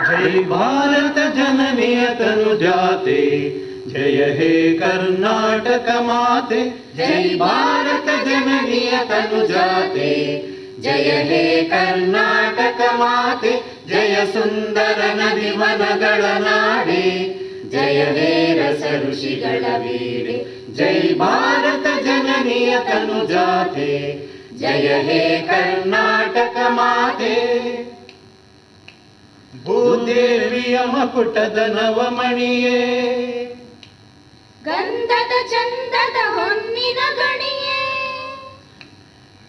जय भारत जननीय तनुजाते, जय हे कर्नाटक माते। जय भारत जननीय तनुजाते, जय हे कर्नाटक माते। जय सुंदर नदी वनಗಳ ನಾಡೆ, जय हे रस ಋಷಿಗಳ ವೀಡೆ। जय भारत जननीय तनुजाते, जय हे कर्नाटक माते। ಭೂದೇವಿಯ ಮಕುಟದ ನವಮಣಿಯೇ, ಗಂಧದ ಚಂದದ ಹೊನ್ನಿನ ಗಣಿಯೇ,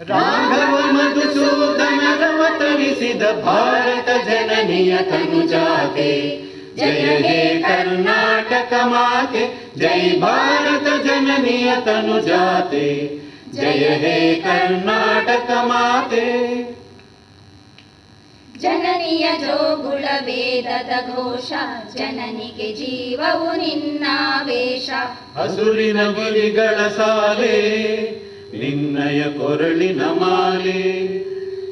ರಾಘವ ಮಧುಸೂದನರವತರಿಸಿದ ಭಾರತ ಜನನಿಯ ತನುಜಾತೆ। जय हे कर्नाटक माते, जय भारत जननिय तनुजाते। जय हे कर्नाटक माते। ಜನನಿಯ ಜೋಗುಳ ವೇದದ ಘೋಷ, ಜನನಿಗೆ ಜೀವವು ನಿನ್ನಾವೇಶ। ಹಸುರಿನ ಗಿರಿಗಳ ಸಾಲೆ, ನಿನ್ನಯ ಕೊರಳಿನ ಮಾಲೆ।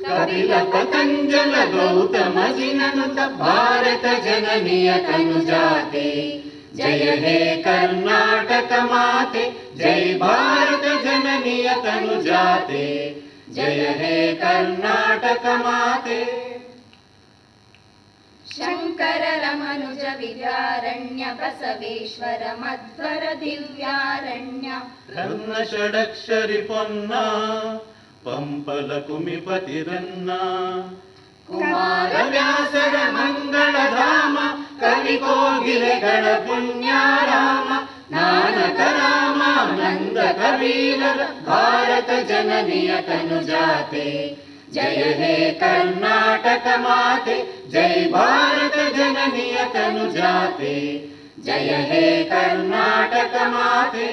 ಕಪಿಲ ಪತಂಜಲ ಗೌತಮ ಜಿನನುತ ಭಾರತ ಜನನಿಯ ತನುಜಾತೆ। जय हे कर्नाटक माते, जय भारत जननिय तनुजाते। जय हे कर्नाटक माते। ಶಂಕರರ ಮನುಜ ವಿದ್ಯಾರಣ್ಯ, ಬಸವೇಶ್ವರ ಮಧ್ವರ ದಿವ್ಯಾರಣ್ಯ। ರನ್ನ ಷಡಕ್ಷರಿ ಪೊನ್ನ, ಪಂಪಲ ಕುಮಿಪತಿರನ್ನ। ಕುಮಾರ ವ್ಯಾಸರ ಮಂಗಳಧಾಮ, ಕಲಿಕೋಗಿಲೆಗಳ ಪುಣ್ಯಾರಾಮ। ನಾನಕ ರಾಮಾನಂದ ಕಬೀರರ ಭಾರತ ಜನನಿಯ ತನುಜಾತೆ। जय हे कर्नाटक माते, जय भारत जननिय तनुजाते। जय हे कर्नाटक माते।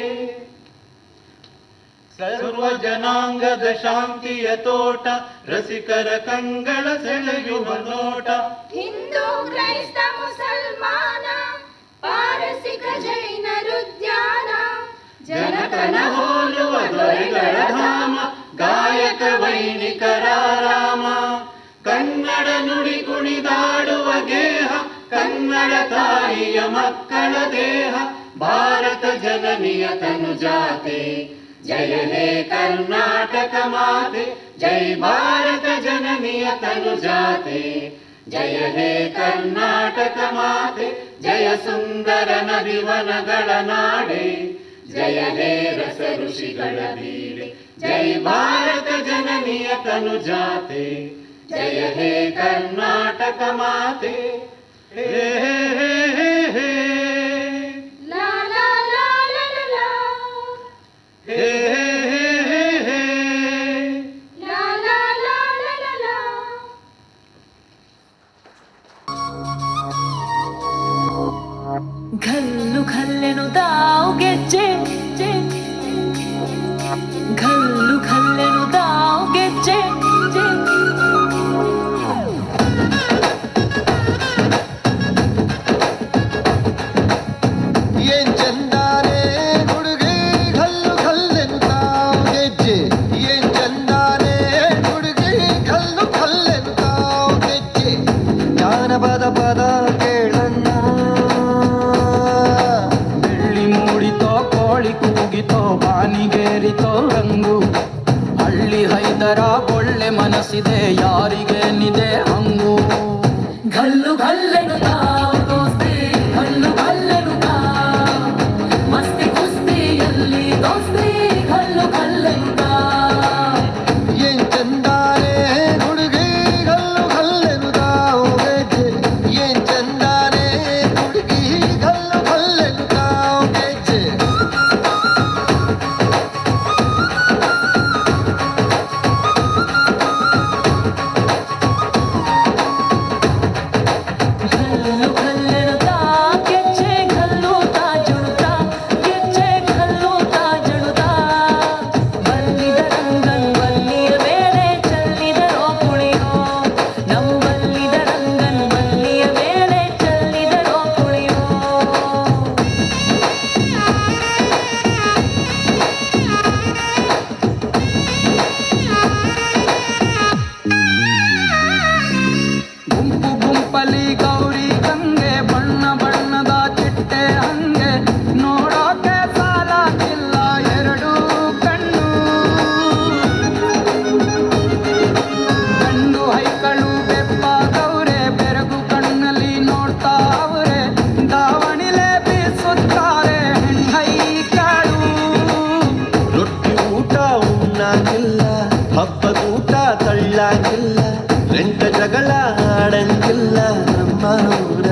ಸರ್ವ ಜನಾಂಗದ ಶಾಂತಿಯ ತೋಟ, ರಸಿಕರ ಕಂಗಳ ಸೆಳೆಯುವ ನೋಟ। ಹಿಂದೂ ಕ್ರೈಸ್ತ ಮುಸಲ್ಮಾನ, ಪಾರಸಿಕ ಜೈನರುದ್ಯಾನ। ಜನಕನ ಹೋಲುವ ದೊರೆಗಳ ಧಾಮ, ಗಾಯಕ ವೈಣಿಕರ ರಾಮ। ಕನ್ನಡ ನುಡಿ ಕುಣಿದಾಡುವ ಗೇಹ, ಕನ್ನಡ ತಾಯಿಯ ಮಕ್ಕಳ ದೇಹ। ಭಾರತ ಜನನಿಯ ತನುಜಾತೆ, जय हे कर्नाटक माते। जय भारत जननिय तनुजाते। जय हे कर्नाटक माते। जय सुंदर नदी वनಗಳ ನಾಡೆ, जय हे रस ಋಷಿಗಳ ಬೀಡೆ। जय भारत जननिय तनुजाते, जय हे कर्नाटक माते। हे हे हे हे ला ला ला ला ला ला, हे हे हे हे ला ला ला ला ला ला। घल्लु घल्लेनुदाव ಗೆಜ್ಜೆ, घल्लु घल्लेनुदाव ಗೆಜ್ಜೆ। ಏನ್ ಚಂದಾನೆ ಹುಡುಗಿ ಘಲ್ಲು ಘಲ್ಲೆನುತಾವ್ ಗೆಜ್ಜೆ। ಏನ್ ಚಂದಾನೆ ಹುಡುಗಿ ಘಲ್ಲು ಘಲ್ಲೆನುತಾವ್ ಗೆಜ್ಜೆ। ಜಾನಪದ ಪದ ಕೇಳಣ್ಣ, ಬೆಳ್ಳಿ ಮೂಡಿತೋ ಕೋಳಿ ಕೂಗಿತೋ ಬಾನಿಗೇರಿತೋ ರಂಗು। ಹಳ್ಳಿ ಹೈದರ ಒಳ್ಳೆ ಮನಸ್ಸಿದೆ, ಯಾರಿಗೇನಿದೆ ಹಂಗು। घल्लु घल्लेनुदाव ದೋಸ್ತಿ, घल्लु घल्लेनुदाव ಮಸ್ತಿ ಕುಸ್ತಿಯಲ್ಲಿ ದೋಸ್ತಿ, घल्लु घल्लेनुदाव। ಏನ್ ಚಂದಾನೆ ಹುಡುಗಿ ಘಲ್ಲು ಘಲ್ಲೆನುತಾವ್ ಗೆಜ್ಜೆ। ಏನ್ ಚಂದಾನೆ ಹುಡುಗಿ ಘಲ್ಲು ಘಲ್ಲೆನುತಾವ್ ಗೆಜ್ಜೆ। घल्लु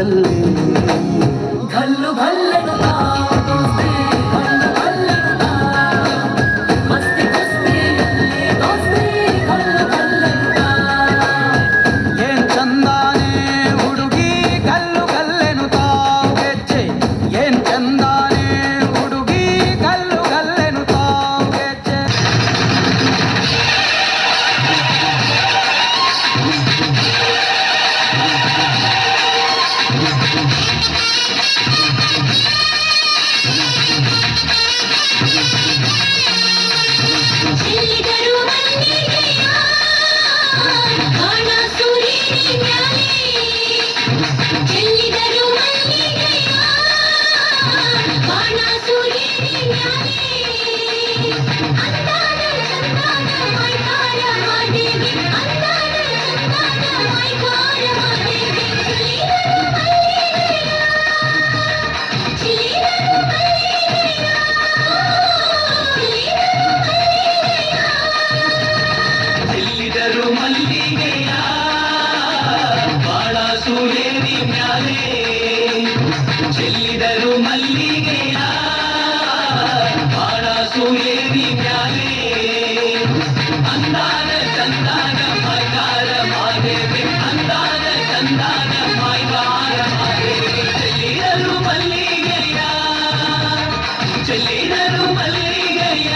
ಬಾಳಲ್ಲಿ घल्लु घल्लेनुता दोस्ती घल्लु घल्लेनुता मस्ती कुस्तीಯಲ್ಲಿ दोस्ती घल्लु घल्लेनुता ಏನ್ ಚಂದಾನೆ ಹುಡುಗಿ ಗಲ್ಲು ಗಲ್ಲೆನು ತಾವು ಗೆಜ್ಜೆ ಏನ್ ಚಂದಾನೆ ಹುಡುಗಿ ಗಲ್ಲು ಗಲ್ಲೆನು ತಾವು ಗೆಜ್ಜೆ ಚೆಲ್ಲಿದರು ಮಲ್ಲಿಗೆಯ ಬಾಣ ಸೂರ್ಯನ ಮ್ಯಾಲೆ ಚೆಲ್ಲಿದರು ಮಲ್ಲಿಗೆಯ ಬಾಣ ಸೂರ್ಯನ ಮ್ಯಾಲೆ ಅಂದಾದ ಚಂದಾದ ಮೈಕಾರ ಮಾದೇವಿ ಅಂದಾದ ಚಂದಾದ ಮೈಕಾರ ಮಾದೇವಿ ಚೆಲ್ಲಿದರು ಮಲ್ಲಿಗೆಯ ಚೆಲ್ಲಿದರು ಮಲ್ಲಿಗೆಯ ಬಾಳ ಸೂರ್ಯನಿ ಮ್ಯಾಲೆ ಚೆಲ್ಲಿದರು ಮಲ್ಲಿಗೆಯ ಬಾಳ ಸೂರ್ಯನಿ ಮ್ಯಾಲೆ ಅಂದಾನ ಚಂದಾನ ಮೈಕಾರ ಮಾದೇವಿ ಅಂದಾನ ಚಂದಾನ ಮೈಕಾರ ಮಾದೇವಿ ಚೆಲ್ಲಿದರು ಮಲ್ಲಿಗೆಯ ಚೆಲ್ಲಿದರು ಮಲ್ಲಿಗೆಯ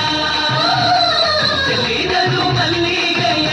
ಚೆಲ್ಲಿದರು ಮಲ್ಲಿಗೆಯ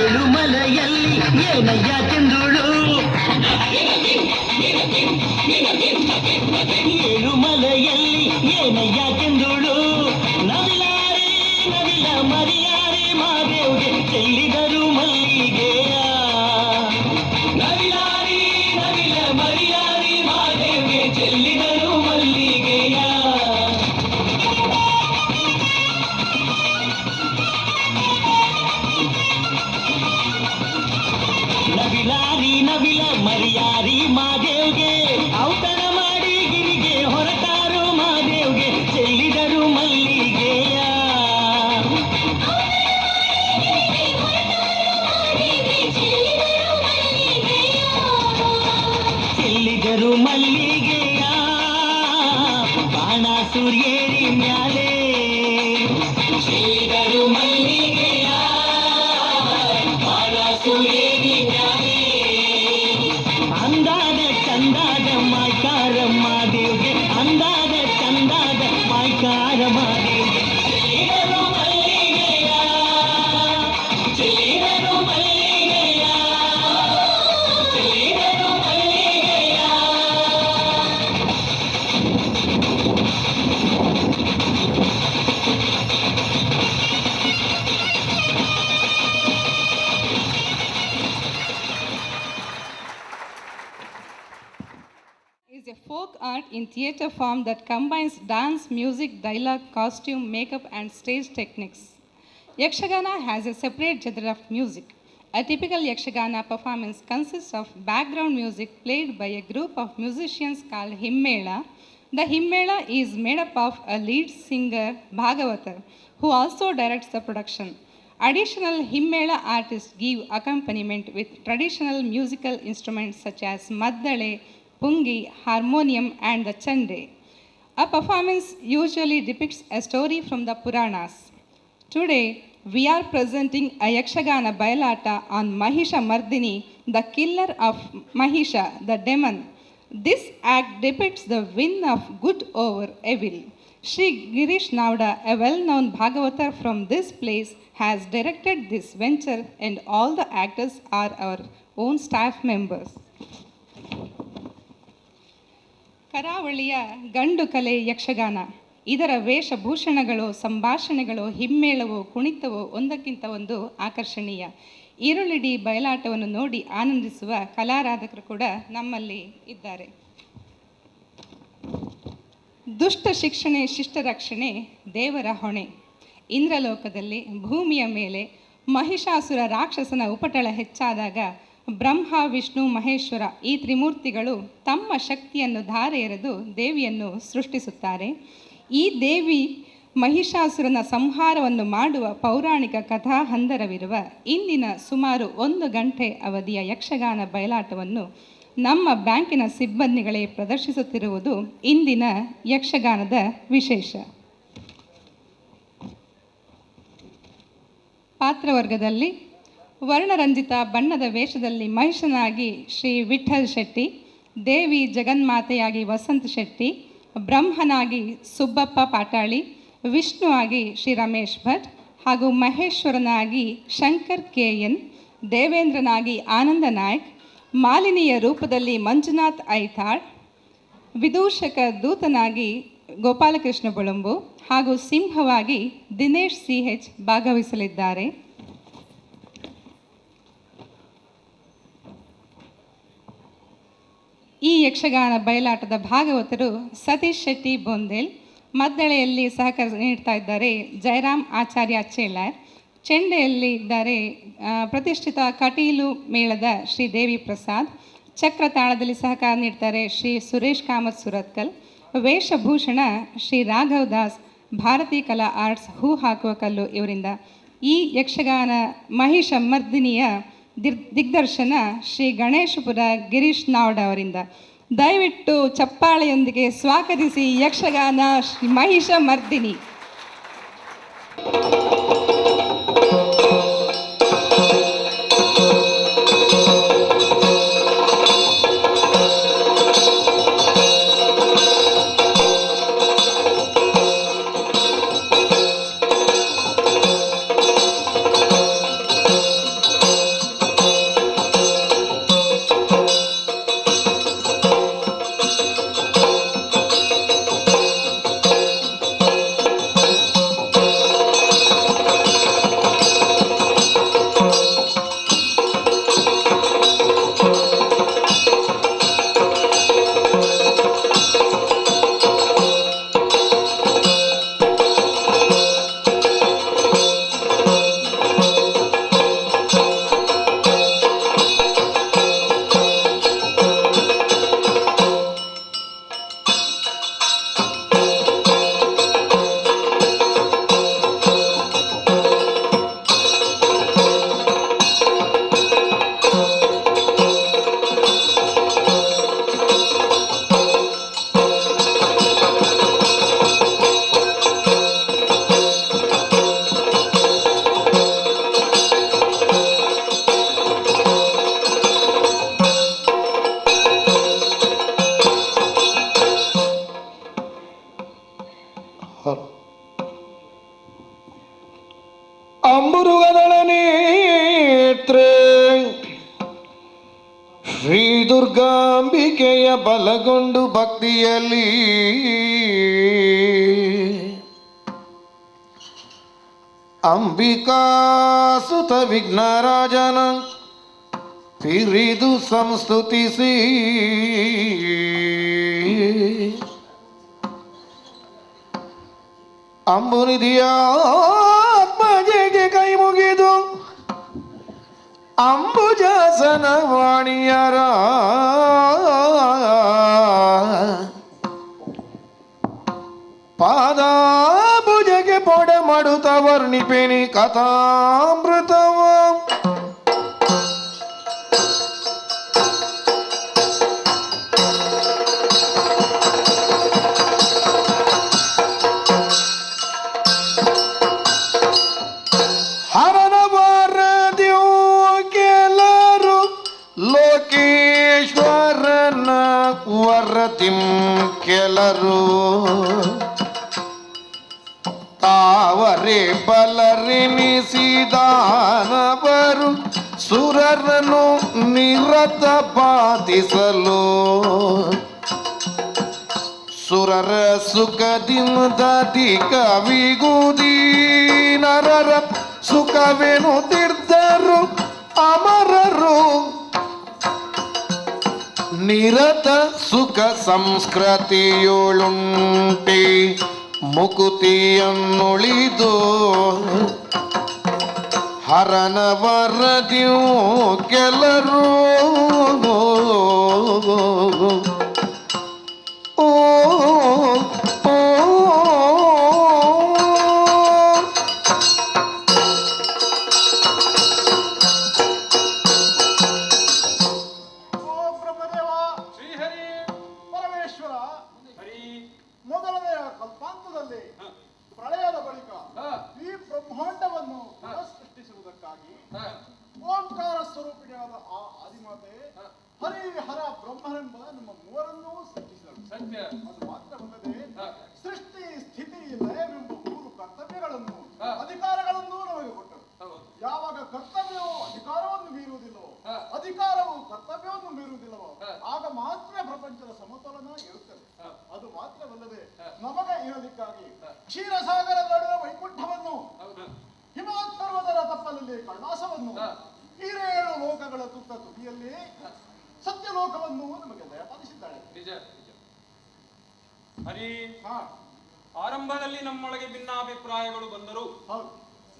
ಏಳುಮಲೆಯಲ್ಲಿ ಏನಯ್ಯ ಕೆಂದುಳು ಏಳುಮಲೆಯಲ್ಲಿ ಏನಯ್ಯ ಕೆಂದುಳು ನವಿಲಾರೆ ನವಿಲ ಮರಿಯಾರೆ ಮಾದೇವ್ಗೆ ಚೆಲ್ಲಿದರು ಮಲ್ಲಿಗೆಯ ನವಿಲಾರಿ ನವಿಲ ಮರಿಯಾರಿ ಮಾದೇವ್ಗೆ ಚೆಲ್ಲಿದರು ಮಲ್ಲಿಗೆಯ ನವಿಲಾರಿ ನವಿಲ ಮರಿಯಾರಿ ಮಾದೇವ್ಗೆ ಔತಣ ಮಾಡಿ ಗಿರಿಗೆ ಹೊರಟಾರು ಮಾದೇವ್ಗೆ ಚೆಲ್ಲಿದರು ಮಲ್ಲಿಗೆಯ ಚೆಲ್ಲಿದರು ಮಲ್ಲಿಗೆಯ ಬಾಣ ಸೂರ್ಯೇರಿ ಮ್ಯಾಲೆ ಚೆಲ್ಲಿದರು ಮಲ್ಲಿಗೆಯ ಬಾಣ ಸೂರ್ಯೇರಿ ಮ್ಯಾಲೆ ಅಂದಾದ ಚಂದಾದ ಮಾಯ್ಕಾರ ಮಾದೇವ್ಗೆ ಅಂದಾದ ಚಂದಾದ ಮಾಯ್ಕಾರ ಮಾದೇವ್ಗೆ ಚೆಲ್ಲಿದರು ಮಲ್ಲಿಗೆಯ ಚೆಲ್ಲಿದರು ಮಲ್ಲಿಗೆಯ ಚೆಲ್ಲಿದರು ಮಲ್ಲಿಗೆಯ is a folk art in theatre form that combines dance, music, dialogue, costume, makeup, and stage techniques. Yakshagana has a separate genre of music. A typical Yakshagana performance consists of background music played by a group of musicians called Himmela. The Himmela is made up of a lead singer, Bhagavatar, who also directs the production. Additional Himmela artists give accompaniment with traditional musical instruments such as Maddale, Pungi, harmonium, and the Chande. A performance usually depicts a story from the Puranas. Today, we are presenting a Yakshagana Bailata on Mahisha Mardini, the killer of Mahisha, the demon. This act depicts the win of good over evil. Shri Girish Navda, a well-known Bhagavatar from this place, has directed this venture, and all the actors are our own staff members. ಕರಾವಳಿಯ ಗಂಡು ಕಲೆ ಯಕ್ಷಗಾನ. ಇದರ ವೇಷಭೂಷಣಗಳು, ಸಂಭಾಷಣೆಗಳು, ಹಿಮ್ಮೇಳವು, ಕುಣಿತವು ಒಂದಕ್ಕಿಂತ ಒಂದು ಆಕರ್ಷಣೀಯ. ಈರುಳ್ಳಿಡಿ ಬಯಲಾಟವನ್ನು ನೋಡಿ ಆನಂದಿಸುವ ಕಲಾರಾಧಕರು ಕೂಡ ನಮ್ಮಲ್ಲಿ ಇದ್ದಾರೆ. ದುಷ್ಟ ಶಿಕ್ಷಣೆ ಶಿಷ್ಟ ರಕ್ಷಣೆ ದೇವರ ಹೊಣೆ. ಇಂದ್ರಲೋಕದಲ್ಲಿ ಭೂಮಿಯ ಮೇಲೆ ಮಹಿಷಾಸುರ ರಾಕ್ಷಸನ ಉಪಟಳ ಹೆಚ್ಚಾದಾಗ ಬ್ರಹ್ಮ, ವಿಷ್ಣು, ಮಹೇಶ್ವರ ಈ ತ್ರಿಮೂರ್ತಿಗಳು ತಮ್ಮ ಶಕ್ತಿಯನ್ನು ಧಾರೆ ಎರೆದು ದೇವಿಯನ್ನು ಸೃಷ್ಟಿಸುತ್ತಾರೆ. ಈ ದೇವಿ ಮಹಿಷಾಸುರನ ಸಂಹಾರವನ್ನು ಮಾಡುವ ಪೌರಾಣಿಕ ಕಥಾ ಹಂದರವಿರುವ ಇಂದಿನ ಸುಮಾರು 1 ಗಂಟೆ ಅವಧಿಯ ಯಕ್ಷಗಾನ ಬಯಲಾಟವನ್ನು ನಮ್ಮ ಬ್ಯಾಂಕಿನ ಸಿಬ್ಬಂದಿಗಳೇ ಪ್ರದರ್ಶಿಸುತ್ತಿರುವುದು ಇಂದಿನ ಯಕ್ಷಗಾನದ ವಿಶೇಷ. ಪಾತ್ರವರ್ಗದಲ್ಲಿ ವರ್ಣರಂಜಿತ ಬಣ್ಣದ ವೇಷದಲ್ಲಿ ಮಹಿಷನಾಗಿ ಶ್ರೀ ವಿಠಲ್ ಶೆಟ್ಟಿ, ದೇವಿ ಜಗನ್ಮಾತೆಯಾಗಿ ವಸಂತ್ ಶೆಟ್ಟಿ, ಬ್ರಹ್ಮನಾಗಿ ಸುಬ್ಬಪ್ಪ ಪಾಟಾಳಿ, ವಿಷ್ಣು ಆಗಿ ಶ್ರೀ ರಮೇಶ್ ಭಟ್ ಹಾಗೂ ಮಹೇಶ್ವರನಾಗಿ ಶಂಕರ್ KN, ದೇವೇಂದ್ರನಾಗಿ ಆನಂದ ನಾಯಕ್, ಮಾಲಿನಿಯ ರೂಪದಲ್ಲಿ ಮಂಜುನಾಥ್ ಐತಾಳ್, ವಿದೂಷಕ ದೂತನಾಗಿ ಗೋಪಾಲಕೃಷ್ಣ ಬುಳುಂಬು ಹಾಗೂ ಸಿಂಹವಾಗಿ ದಿನೇಶ್ CH ಭಾಗವಹಿಸಲಿದ್ದಾರೆ. ಈ ಯಕ್ಷಗಾನ ಬಯಲಾಟದ ಭಾಗವತರು ಸತೀಶ್ ಶೆಟ್ಟಿ ಬೋಂದೇಲ್, ಮದ್ದಳೆಯಲ್ಲಿ ಸಹಕಾರ ನೀಡ್ತಾ ಇದ್ದಾರೆ ಜಯರಾಮ್ ಆಚಾರ್ಯ ಚೇಳಾರ್, ಚೆಂಡೆಯಲ್ಲಿ ಇದ್ದಾರೆ ಪ್ರತಿಷ್ಠಿತ ಕಟೀಲು ಮೇಳದ ಶ್ರೀ ದೇವಿ ಪ್ರಸಾದ್, ಚಕ್ರ ತಾಳದಲ್ಲಿ ಸಹಕಾರ ನೀಡ್ತಾರೆ ಶ್ರೀ ಸುರೇಶ್ ಕಾಮತ್ ಸುರತ್ಕಲ್, ವೇಷಭೂಷಣ ಶ್ರೀ ರಾಘವ್ ದಾಸ್, ಭಾರತೀ ಕಲಾ ಆರ್ಟ್ಸ್ ಹೂ ಹಾಕುವ ಕಲ್ಲು ಇವರಿಂದ. ಈ ಯಕ್ಷಗಾನ ಮಹಿಷ ಮರ್ದಿನಿಯ ದಿಗ್ದರ್ಶನ ಶ್ರೀ ಗಣೇಶಪುರ ಗಿರೀಶ್ ನಾವ್ಡ ಅವರಿಂದ. ದಯವಿಟ್ಟು ಚಪ್ಪಾಳೆಯೊಂದಿಗೆ ಸ್ವಾಗತಿಸಿ ಯಕ್ಷಗಾನ ಶ್ರೀ ಮಹಿಷ ಮರ್ದಿನಿ. ಅಂಬುರುಗದಳ ನೇತ್ರೆ ಶ್ರೀ ದುರ್ಗಾಂಬಿಕೆಯ ಬಲಗೊಂಡು ಭಕ್ತಿಯಲ್ಲಿ ಅಂಬಿಕಾ ಸುತ ವಿಘ್ನರಾಜನ ಪಿರಿದು ಸಂಸ್ತುತಿಸಿ ಅಂಬುನಿಧಿಯ ಆತ್ಮಜೆಗೆ ಕೈ ಮುಗಿದು ಅಂಬುಜಾಸನ ವಾಣಿಯರ ಪಾದಾಭುಜಗೆ ಪೊಡ ಮಾಡುತ್ತ ವರ್ಣಿಪೇನಿ ಕಥಾಮೃತವ ಲೋಕೇಶ್ವರನ ವರತಿಂ ಕೆಲರು ತಾವರೆ ಬಲರೆನಿಸಿದಾನವರು ಸುರರನ್ನು ನಿರತ ಬಾಧಿಸಲು ಸುರರ ಸುಖದಿಂದ ಕವಿಗುದಿ ನರರ ಸುಖವೇನು ತೀರ್ಥರು ಅಮರರು ನಿರತ ಸುಖ ಸಂಸ್ಕೃತಿಯುಳುಂಟಿ ಮುಕುತಿಯನ್ನುಳಿದು ಹರನ ವರದಿಯು ಕೆಲರು ಓ ಬ್ರಹ್ಮದೇವ ಶ್ರೀಹರಿ ಪರಮೇಶ್ವರ ಹರಿ ಮೊದಲನೆಯ ಕಲ್ಪಾಂತದಲ್ಲಿ ಪ್ರಳಯದ ಬಳಿಕ ಈ ಬ್ರಹ್ಮಾಂಡವನ್ನು ಸೃಷ್ಟಿಸುವುದಕ್ಕಾಗಿ ಓಂಕಾರ ಸ್ವರೂಪಿಣಿಯಾದ ಆ ಆದಿಮಾತೆ ಹರಿ ಹರ ಬ್ರಹ್ಮನೆಂಬ ನಮ್ಮ ಮೂವರನ್ನೂ ಸೃಷ್ಟಿಸಿದಳು. ಸತ್ಯ. ಅದು ಮಾತ್ರವಲ್ಲದೆ ಸೃಷ್ಟಿ ಸ್ಥಿತಿ ಲಯವೆಂಬ ಮೂರು ಕರ್ತವ್ಯಗಳನ್ನು ಅಧಿಕಾರಗಳನ್ನು ನಮಗೆ ಕೊಟ್ಟರು. ಯಾವಾಗ ಕರ್ತವ್ಯವು ಅಧಿಕಾರವನ್ನು ಮೀರುವುದಿಲ್ಲವೋ ಅಧಿಕಾರವು ಕರ್ತವ್ಯವನ್ನು ಮೀರುವುದಿಲ್ಲವೋ ಆಗ ಮಾತ್ರ ಪ್ರಪಂಚದ ಸಮತೋಲನ ಇರುತ್ತದೆ. ಅದು ಮಾತ್ರವಲ್ಲದೆ ನಮಗೆ ಇರಲಿಕ್ಕಾಗಿ ಕ್ಷೀರಸಾಗರದ ನಡುವೆ ವೈಕುಂಠವನ್ನು ಹಿಮವತ್ ಪರ್ವತದ ತಪ್ಪಲಲ್ಲಿ ಕೈಲಾಸವನ್ನು ಈರೇಳು ಲೋಕಗಳ ತುತ್ತ ತುದಿಯಲ್ಲಿ ಸತ್ಯಲೋಕವನ್ನು ನಮಗೆ ದಯಪಾಲಿಸಿದ್ದಾಳೆ. ನಿಜ ಹರಿ. ಆರಂಭದಲ್ಲಿ ನಮ್ಮೊಳಗೆ ಭಿನ್ನಾಭಿಪ್ರಾಯಗಳು ಬಂದರೂ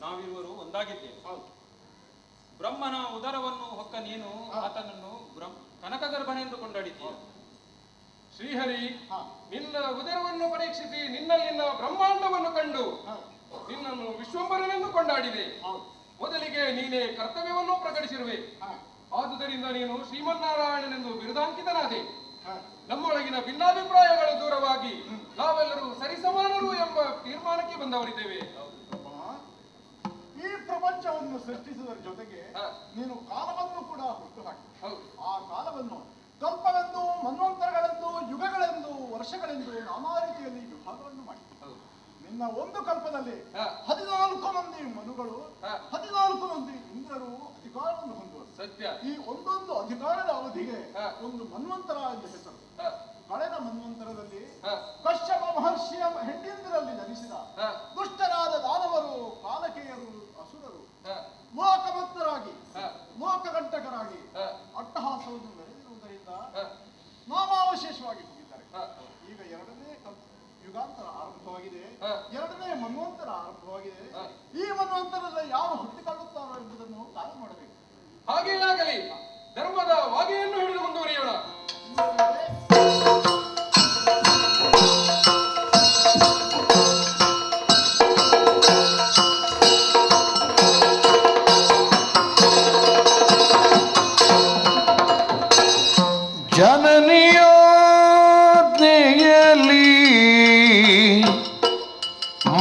ನಾವಿರುವರು ಒಂದಾಗಿದ್ದೇವೆ. ಬ್ರಹ್ಮನ ಉದರವನ್ನು ಹೊಕ್ಕ ನೀನು ಆತನನ್ನು ಕನಕಗರ್ಭನೆಂದು ಕೊಂಡಾಡಿದ್ದೀಯ. ಶ್ರೀಹರಿ, ನಿನ್ನ ಉದರವನ್ನು ಪರೀಕ್ಷಿಸಿ ನಿನ್ನಲ್ಲಿನ ಬ್ರಹ್ಮಾಂಡವನ್ನು ಕಂಡು ನಿನ್ನನ್ನು ವಿಶ್ವಂಬರನೆಂದು ಕೊಂಡಾಡಿದೆ. ಮೊದಲಿಗೆ ನೀನೇ ಕರ್ತವ್ಯವನ್ನು ಪ್ರಕಟಿಸಿರುವೆ. ಆದುದರಿಂದ ನೀನು ಶ್ರೀಮನ್ನಾರಾಯಣನೆಂದು ಬಿರುದಾಂಕಿತನಾದೆ. ನಮ್ಮೊಳಗಿನ ಭಿನ್ನಾಭಿಪ್ರಾಯಗಳು ದೂರವಾಗಿ ನಾವೆಲ್ಲರೂ ಸರಿಸಮಾನರು ಎಂಬ ತೀರ್ಮಾನಕ್ಕೆ ಬಂದವರಿದ್ದೇವೆ. ಈ ಪ್ರಪಂಚವನ್ನು ಸೃಷ್ಟಿಸುವುದರ ಜೊತೆಗೆ ನೀನು ಕಾಲವನ್ನು ಕೂಡ ಹುಟ್ಟುಹಾಕಿ ಆ ಕಾಲವನ್ನು ಕಲ್ಪವೆಂದು ಮನ್ವಂತರಗಳೆಂದು ಯುಗಗಳೆಂದು ವರ್ಷಗಳೆಂದು ನಾನಾ ರೀತಿಯಲ್ಲಿ ವಿಭಾಗವನ್ನು ಮಾಡಿ ನಿನ್ನ ಒಂದು ಕಲ್ಪದಲ್ಲಿ 14 ಮಂದಿ ಮನುಗಳು 14 ಮಂದಿ ಇಂದ್ರರು ಅಧಿಕಾರವನ್ನು ಹೊಂದುವರು. ಸತ್ಯ. ಈ ಒಂದೊಂದು ಅಧಿಕಾರದ ಅವಧಿಗೆ ಒಂದು ಮನ್ವಂತರ ಎಂದು ಹೆಸರು. ಕಳೆದ ಮನ್ವಂತರದಲ್ಲಿ ಕಶ್ಯಪ ಮಹರ್ಷಿಯ ಹೆಂಡಿಂದರಲ್ಲಿ ಜನಿಸಿದ ದುಷ್ಟರಾದ ದಾನವರು ಕಾಲಕೇಯರು ಅಸುರರು ಲೋಕಮತ್ತರಾಗಿ ಲೋಕಗಂಟಕರಾಗಿ ಅಟ್ಟಹಾಸವನ್ನು ಮೆರೆದಿರುವುದರಿಂದ ನಾಮಾವಶೇಷವಾಗಿ ಹೋಗಿದ್ದಾರೆ. ಈಗ ಎರಡನೇ ಯುಗಾಂತರ ಆರಂಭವಾಗಿದೆ, ಎರಡನೇ ಮನ್ವಂತರ ಆರಂಭವಾಗಿದೆ. ಈ ಮನ್ವಂತರದಲ್ಲಿ ಯಾರು ಹುಟ್ಟಿಕೊಳ್ಳುತ್ತಾರೋ ಎಂಬುದನ್ನು ಕಾಲ ಮಾಡಬೇಕು. ಹಾಗೇ ಆಗಲಿ. ಧರ್ಮದ ವಾಗೆಯನ್ನು ಹಿಡಿದು ಮುಂದುವರಿಯೋಣ. ಜನನಿಯೋಜ್ಞೆಯಲ್ಲಿ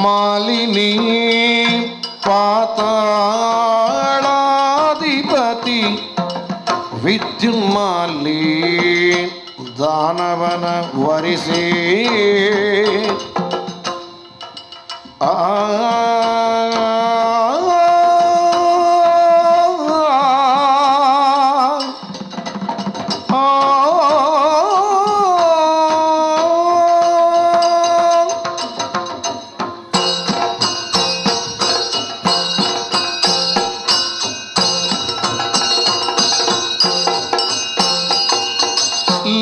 ಮಾಲಿನಿ ಪಾತಾಳಾಧಿಪತಿ ವಿದ್ಯುನ್ಮಾಲಿ ದಾನವನ ವರಿಸಿ ಆ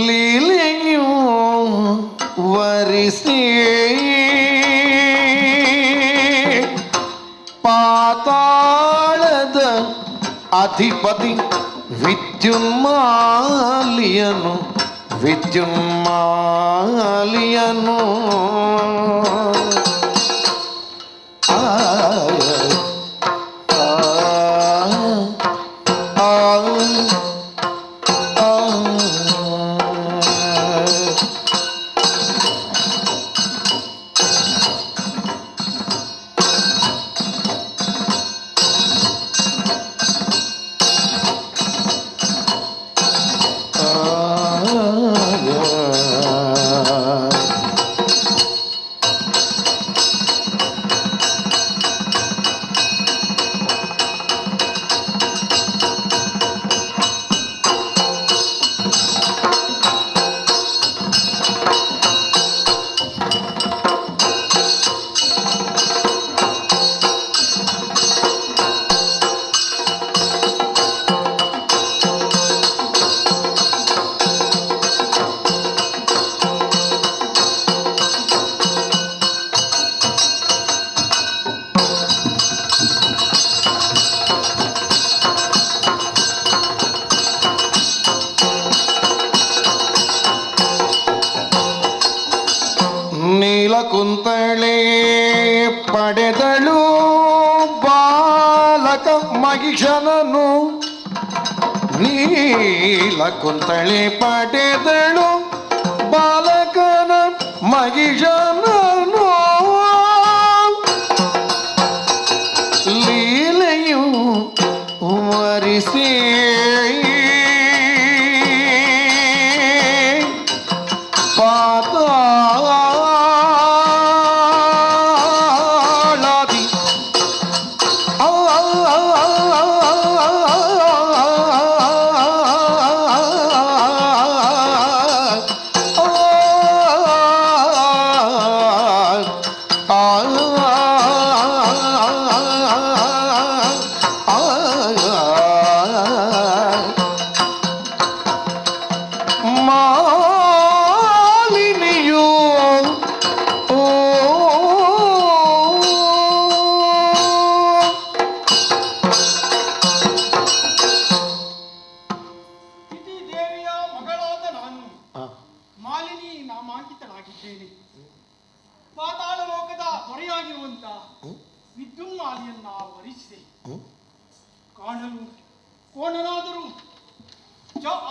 ಲೀಲೆಯು ವರಿಸಿ ಪಾತಾಳದ ಅಧಿಪತಿ ವಿದ್ಯುನ್ಮಾಲಿಯನು ವಿದ್ಯುನ್ಮಾಲಿಯನು ಕುಂತಳೆ ಪಡೆದಳು ಬಾಲಕ ಮಹಿಷನನು ನೀಲ ಕುಂತಳೆ ಪಡೆದಳು ಬಾಲಕನ ಮಹಿಷನನು ಲೀಲೆಯು ವರಿಸಿ ಪಾತಾಳಾದಿ ಮಾಲಿನಿಯು ಇತಿ ದೇವಿಯ ಮಗಳಾದ ನಾನು ಮಾಲಿನಿ ನಾಮಾಂಕಿತನಾಗಿದ್ದೇನೆ. ಪಾತಾಳ ಲೋಕದ ದೊರೆಯಾಗಿರುವಂತ ವಿದ್ಯುನ್ಮಾಲಿಯನ್ನ ವರಿಸಿದೆ. ಕಾಣಲು ಕೋಣನಾದರೂ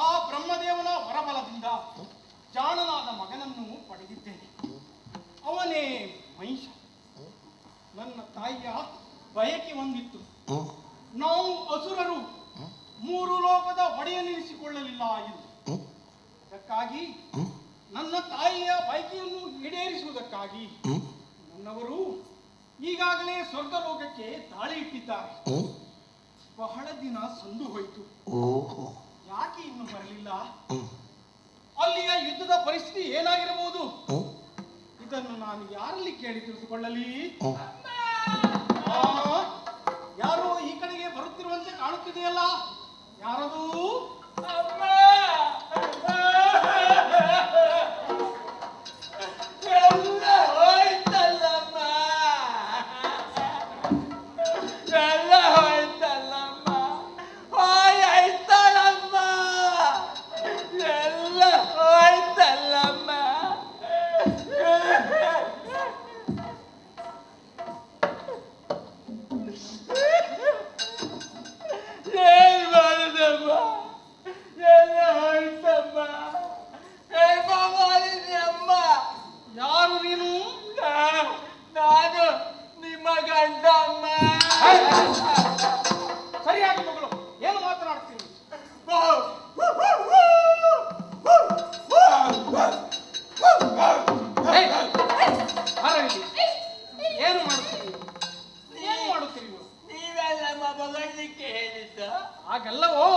ಆ ಬ್ರಹ್ಮದೇವನ ವರಬಲದಿಂದ ಜಾಣನಾದ ಮಗನನ್ನು ಪಡೆದಿದ್ದೇನೆ. ಅವನೇ ಮಹಿಷ. ನನ್ನ ತಾಯಿಯ ಬಯಕೆ ಒಂದಿತ್ತು. ನಾವು ಅಸುರರು ಮೂರು ಲೋಕದ ಒಡೆಯನೆನಿಸಿಕೊಳ್ಳಲಿಲ್ಲ ಎಂದು. ಅದಕ್ಕಾಗಿ ನನ್ನ ತಾಯಿಯ ಬಯಕೆಯನ್ನು ಈಡೇರಿಸುವುದಕ್ಕಾಗಿ ನನ್ನವರು ಈಗಾಗಲೇ ಸ್ವರ್ಗ ಲೋಕಕ್ಕೆ ದಾಳಿ ಇಟ್ಟಿದ್ದಾರೆ. ಬಹಳ ದಿನ ಸಂದು ಹೋಯಿತು. ಯಾಕೆ ಇನ್ನು ಬರಲಿಲ್ಲ? ಅಲ್ಲಿಯ ಯುದ್ಧದ ಪರಿಸ್ಥಿತಿ ಏನಾಗಿರಬಹುದು? ಇದನ್ನು ನಾನು ಯಾರಲ್ಲಿ ಕೇಳಿ ತಿಳಿದುಕೊಳ್ಳಲಿ? ಯಾರೋ ಈ ಕಡೆಗೆ ಬರುತ್ತಿರುವಂತೆ ಕಾಣುತ್ತಿದೆಯಲ್ಲ, ಯಾರದು? ಯಾರು ನೀನು? ನಾನು ನಿಮ್ಮ ಗಂಡ ಅಮ್ಮ. ಸರಿಯಾಗಿ ಮಗಳು, ಏನು ಮಾತನಾಡ್ತೀನಿ? ಏನು ಮಾಡುತ್ತೀರಿ? ಏನು ಮಾಡುತ್ತೀರಿ? ನೀವೆಲ್ಲಮ್ಮ ಮಗಳಿಕೆ ಹೇಳಿದ್ದ? ಹಾಗೆಲ್ಲವೋ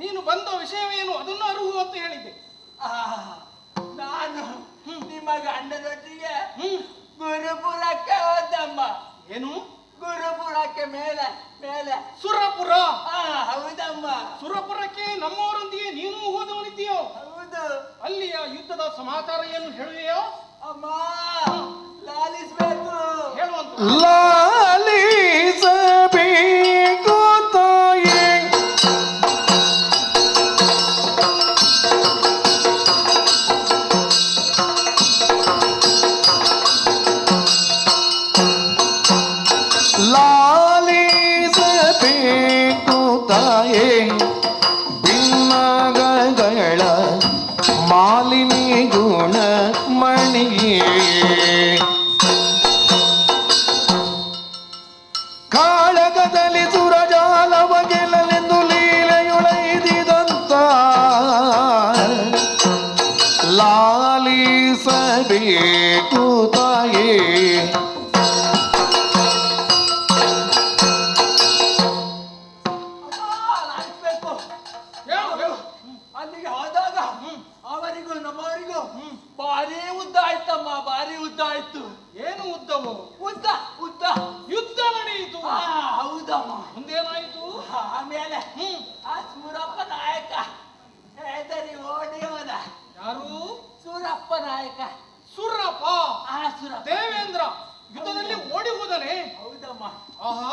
ನೀನು ಬಂದ ವಿಷಯವೇನು ಅದನ್ನು ಅರುಹು ಅಂತ ಹೇಳಿದ್ದೆ. ನಾನು ನಿಮ್ಮ ಗಂಡನೊಟ್ಟಿಗೆ ಗುರುಪುರಕ್ಕೆ ಹೋದಮ್ಮ. ಏನು? ಗುರುಪುರಕ್ಕೆ ಮೇಲೆ ಮೇಲೆ ಸುರಪುರ? ಹೌದಮ್ಮ. ಸುರಪುರಕ್ಕೆ ನಮ್ಮವರೊಂದಿಗೆ ನೀನು ಹೋದವನಿದ್ದೀಯೋ? ಹೌದು. ಅಲ್ಲಿಯ ಯುದ್ಧದ ಸಮಾಚಾರ ಏನು ಹೇಳುವೆಯೋ? ಅಮ್ಮ ಲಾಲಿಸ್ಬೇಕು. ಹೇಳುವಂತ ಲಾಲಿಸಬೇಕು ತಾಯೇ ಲಾಲಿಸಬೇಕು ತಾಯೇ ಭಿನ್ನಗಳ ಮಾಲಿನಿ ಗುಣ ಮಣಿಯೇ ಕಾಳಗದಲ್ಲಿ ಸುರಜಾಲವ ಗೆಲ್ಲಲೆಂದು ಲೀಲೆಯೊಳೈದಿದಂತ ಲಾಲಿಸಬೇಕು ತಾಯೇ ಲಾಲಿಸ್ಬೇಕು. ಅಲ್ಲಿಗೆ ಹೋದಾಗ ಅವರಿಗೂ ನಮ್ಮವರಿಗೂ ಭಾರಿ ಉದ್ದ ಆಯ್ತಮ್ಮ, ಭಾರಿ ಉದ್ದ ಆಯ್ತು. ಏನು ಉದ್ದವು? ಉದ್ದ ಉದ್ದ ಯುದ್ಧ ನಡೆಯಿತು. ಹೌದಮ್ಮ. ಮುಂದೇನಾಯಿತು? ಆಮೇಲೆ ಆ ಸೂರಪ್ಪ ನಾಯಕ ಹೆದರಿ ಓಡಿ ಹೋದ. ಯಾರು? ಸೂರಪ್ಪ ನಾಯಕ. ಸುರಪ್ಪ? ಆ ಸೂರಪ್ಪ ದೇವೇಂದ್ರ ಯುದ್ಧದಲ್ಲಿ ಓಡಿ ಹೋದನೆ? ಹೌದಮ್ಮ. ಆಹಾ,